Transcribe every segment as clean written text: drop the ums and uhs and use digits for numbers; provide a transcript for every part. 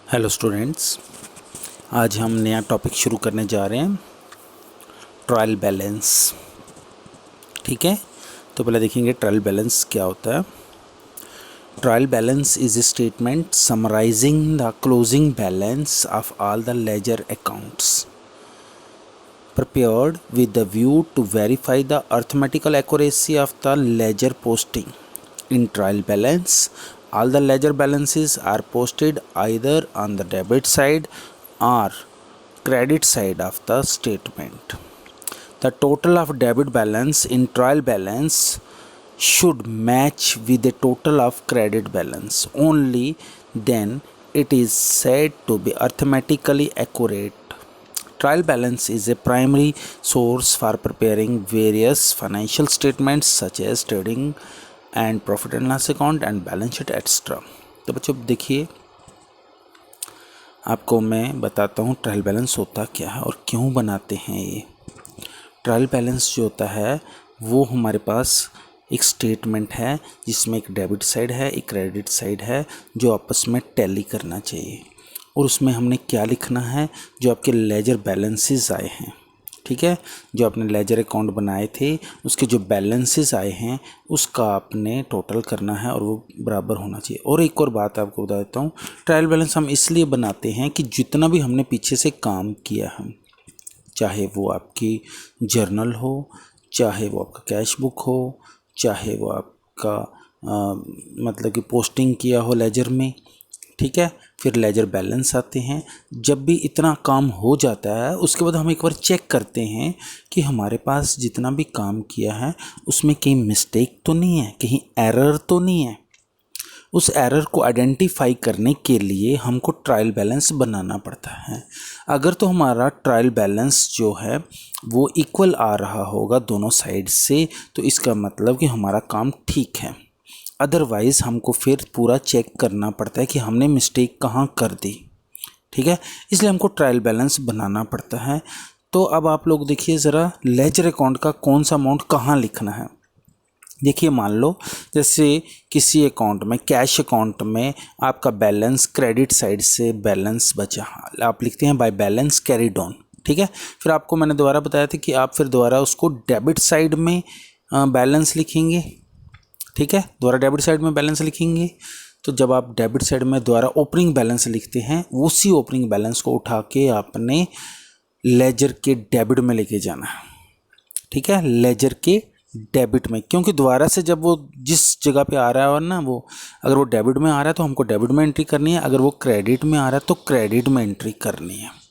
Hello students, आज हम नया टॉपिक शुरू करने जा रहे हैं, ट्रायल बैलेंस। ठीक है, तो पहले देखेंगे ट्रायल बैलेंस क्या होता है। Trial balance is a statement summarising the closing balance of all the ledger accounts prepared with the view to verify the arithmetical accuracy of the ledger posting. In trial balance, all the ledger balances are posted either on the debit side or credit side of the statement. The total of debit balance in trial balance should match with the total of credit balance. Only then it is said to be arithmetically accurate. Trial balance is a primary source for preparing various financial statements such as trading and profit and loss account and balance sheet etc. तो बच्चों देखिए, आपको मैं बताता हूँ trial balance होता क्या है और क्यों बनाते हैं। ये ट्रायल बैलेंस जो होता है वो हमारे पास एक स्टेटमेंट है जिसमें एक डेबिट साइड है, एक क्रेडिट साइड है, जो आपस में टैली करना चाहिए। और उसमें हमने क्या लिखना है, जो आपके लेजर बैलेंसेस आए हैं। ठीक है, जो आपने लेजर अकाउंट बनाए थे उसके जो बैलेंसेस आए हैं उसका आपने टोटल करना है और वो बराबर होना चाहिए। और एक और बात आपको बता देता हूँ, ट्रायल बैलेंस हम इसलिए बनाते हैं कि जितना भी हमने पीछे से काम किया है, चाहे वो आपकी जर्नल हो, चाहे वो आपका कैश बुक हो, चाहे वो आपका मतलब कि पोस्टिंग किया हो लेजर में, ठीक है, फिर लेजर बैलेंस आते हैं। जब भी इतना काम हो जाता है उसके बाद हम एक बार चेक करते हैं कि हमारे पास जितना भी काम किया है उसमें कहीं मिस्टेक तो नहीं है, कहीं एरर तो नहीं है। उस एरर को आइडेंटिफाई करने के लिए हमको ट्रायल बैलेंस बनाना पड़ता है। अगर तो हमारा ट्रायल बैलेंस जो है वो इक्वल आ रहा होगा दोनों साइड से, तो इसका मतलब कि हमारा काम ठीक है। अदरवाइज़ हमको फिर पूरा चेक करना पड़ता है कि हमने मिस्टेक कहाँ कर दी। ठीक है, इसलिए हमको ट्रायल बैलेंस बनाना पड़ता है। तो अब आप लोग देखिए ज़रा, लेजर अकाउंट का कौन सा अमाउंट कहाँ लिखना है। देखिए, मान लो जैसे किसी अकाउंट में, कैश अकाउंट में आपका बैलेंस क्रेडिट साइड से बैलेंस बचा, आप लिखते हैं बाय बैलेंस कैरीड ऑन। ठीक है, फिर आपको मैंने दोबारा बताया था कि आप फिर दोबारा उसको डेबिट साइड में बैलेंस लिखेंगे। ठीक है, दोबारा डेबिट साइड में बैलेंस लिखेंगे। तो जब आप डेबिट साइड में दोबारा ओपनिंग बैलेंस लिखते हैं, उसी ओपनिंग बैलेंस को उठा के आपने लेजर के डेबिट में लेके जाना है। ठीक है, लेजर के डेबिट में, क्योंकि दोबारा से जब वो जिस जगह पे आ रहा है ना, वो अगर वो डेबिट में आ रहा है तो हमको डेबिट में एंट्री करनी है, अगर वो क्रेडिट में आ रहा है तो क्रेडिट में एंट्री करनी है।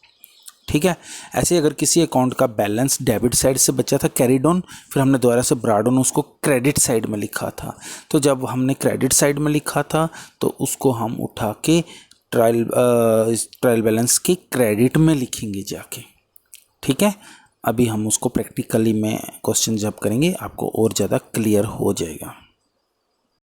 ठीक है, ऐसे अगर किसी अकाउंट का बैलेंस डेबिट साइड से बचा था कैरीड ऑन, फिर हमने दोबारा से ब्रॉड ऑन उसको क्रेडिट साइड में लिखा था, तो जब हमने क्रेडिट साइड में लिखा था तो उसको हम उठा के ट्रायल बैलेंस के क्रेडिट में लिखेंगे जाके। ठीक है, अभी हम उसको प्रैक्टिकली में क्वेश्चन जब करेंगे आपको और ज़्यादा क्लियर हो जाएगा।